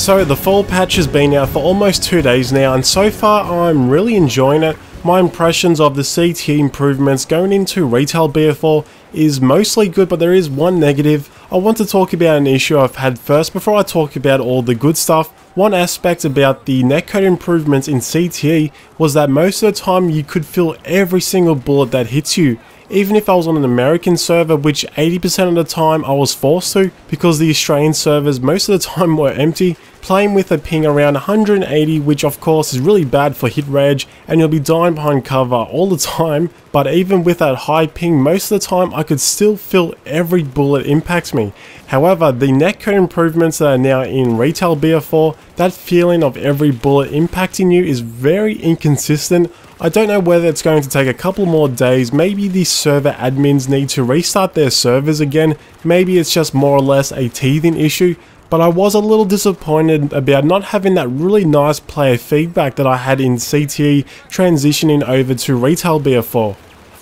So the fall patch has been out for almost 2 days now, and so far I'm really enjoying it. My impressions of the CTE improvements going into retail BF4 is mostly good, but there is one negative. I want to talk about an issue I've had first before I talk about all the good stuff. One aspect about the netcode improvements in CTE was that most of the time you could feel every single bullet that hits you. Even if I was on an American server, which 80% of the time I was forced to, because the Australian servers most of the time were empty, playing with a ping around 180, which of course is really bad for hit rage, and you'll be dying behind cover all the time. But even with that high ping, most of the time I could still feel every bullet impacts me. However, the netcode improvements that are now in retail BF4, that feeling of every bullet impacting you is very inconsistent. I don't know whether it's going to take a couple more days. Maybe the server admins need to restart their servers again. Maybe it's just more or less a teething issue. But I was a little disappointed about not having that really nice player feedback that I had in CTE transitioning over to retail BF4.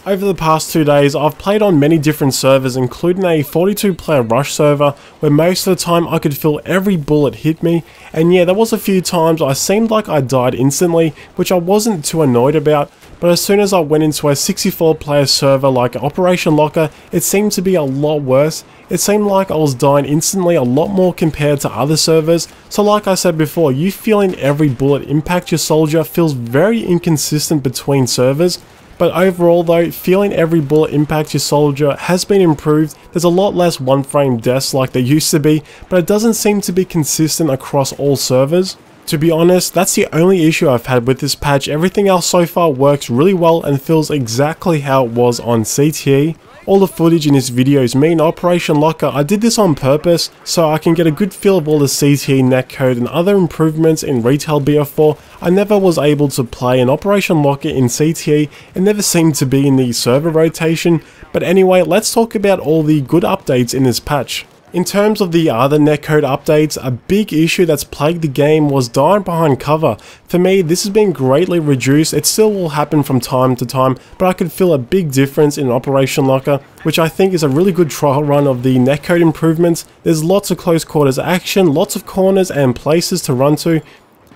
Over the past 2 days, I've played on many different servers, including a 42 player rush server, where most of the time I could feel every bullet hit me, and yeah, there was a few times I seemed like I died instantly, which I wasn't too annoyed about. But as soon as I went into a 64 player server like Operation Locker, it seemed to be a lot worse. It seemed like I was dying instantly a lot more compared to other servers. So like I said before, you feeling every bullet impact your soldier feels very inconsistent between servers. But overall though, feeling every bullet impact your soldier has been improved. There's a lot less one frame deaths like there used to be, but it doesn't seem to be consistent across all servers. To be honest, that's the only issue I've had with this patch. Everything else so far works really well and feels exactly how it was on CTE. All the footage in this video is me in Operation Locker. I did this on purpose so I can get a good feel of all the CTE netcode and other improvements in retail BF4. I never was able to play in Operation Locker in CTE and never seemed to be in the server rotation. But anyway, let's talk about all the good updates in this patch. In terms of the other netcode updates, a big issue that's plagued the game was dying behind cover. For me, this has been greatly reduced. It still will happen from time to time, but I could feel a big difference in Operation Locker, which I think is a really good trial run of the netcode improvements. There's lots of close quarters action, lots of corners and places to run to.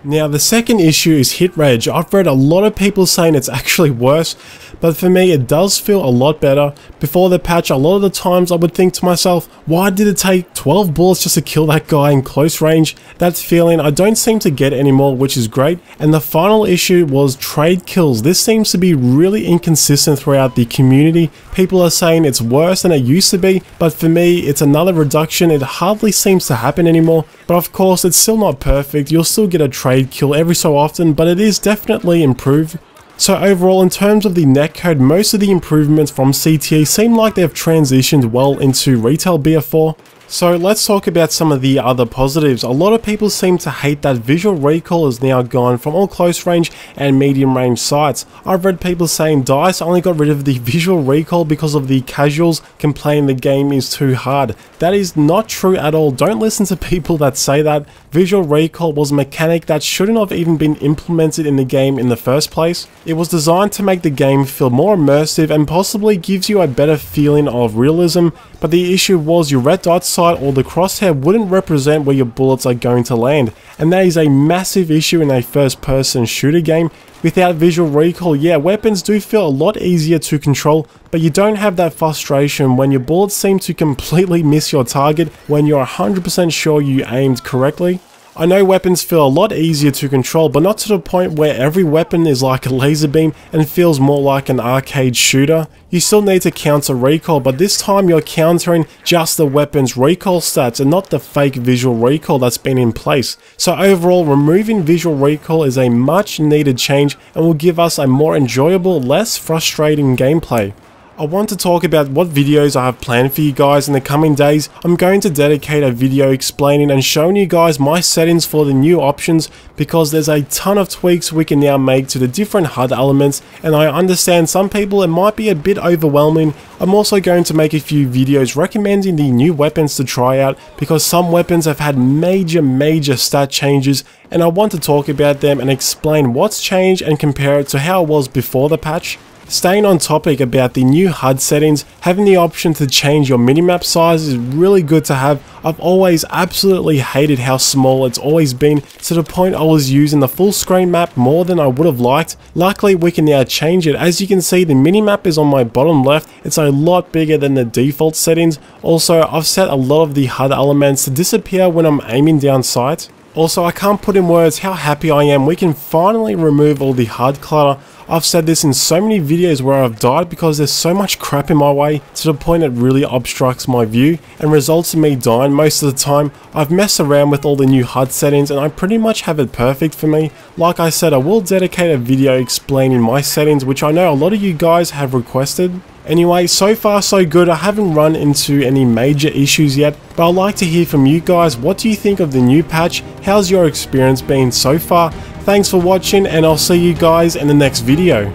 Now the second issue is hit rage. I've read a lot of people saying it's actually worse, but for me it does feel a lot better. Before the patch, a lot of the times I would think to myself, why did it take 12 bullets just to kill that guy in close range? That feeling I don't seem to get anymore, which is great. And the final issue was trade kills. This seems to be really inconsistent throughout the community. People are saying it's worse than it used to be, but for me it's another reduction. It hardly seems to happen anymore, but of course it's still not perfect. You'll still get a trade kill every so often, but it is definitely improved. So overall, in terms of the netcode, most of the improvements from CTE seem like they've transitioned well into retail BF4. So let's talk about some of the other positives. A lot of people seem to hate that visual recoil is now gone from all close range and medium range sights. I've read people saying DICE only got rid of the visual recoil because of the casuals complaining the game is too hard. That is not true at all. Don't listen to people that say that. Visual recoil was a mechanic that shouldn't have even been implemented in the game in the first place. It was designed to make the game feel more immersive and possibly gives you a better feeling of realism, but the issue was your red dot sight or the crosshair wouldn't represent where your bullets are going to land, and that is a massive issue in a first person shooter game. Without visual recoil, yeah, weapons do feel a lot easier to control, but you don't have that frustration when your bullets seem to completely miss your target when you're 100% sure you aimed correctly. I know weapons feel a lot easier to control, but not to the point where every weapon is like a laser beam and feels more like an arcade shooter. You still need to counter recoil, but this time you're countering just the weapon's recoil stats and not the fake visual recoil that's been in place. So overall, removing visual recoil is a much needed change and will give us a more enjoyable, less frustrating gameplay. I want to talk about what videos I have planned for you guys in the coming days. I'm going to dedicate a video explaining and showing you guys my settings for the new options, because there's a ton of tweaks we can now make to the different HUD elements, and I understand some people it might be a bit overwhelming. I'm also going to make a few videos recommending the new weapons to try out, because some weapons have had major stat changes, and I want to talk about them and explain what's changed and compare it to how it was before the patch. Staying on topic about the new HUD settings, having the option to change your minimap size is really good to have. I've always absolutely hated how small it's always been, to the point I was using the full screen map more than I would have liked. Luckily we can now change it. As you can see, the minimap is on my bottom left. It's a lot bigger than the default settings. Also, I've set a lot of the HUD elements to disappear when I'm aiming down sight. Also, I can't put in words how happy I am we can finally remove all the HUD clutter. I've said this in so many videos where I've died because there's so much crap in my way, to the point it really obstructs my view and results in me dying most of the time. I've messed around with all the new HUD settings and I pretty much have it perfect for me. Like I said, I will dedicate a video explaining my settings, which I know a lot of you guys have requested. Anyway, so far so good. I haven't run into any major issues yet, but I'd like to hear from you guys. What do you think of the new patch? How's your experience been so far? Thanks for watching, and I'll see you guys in the next video.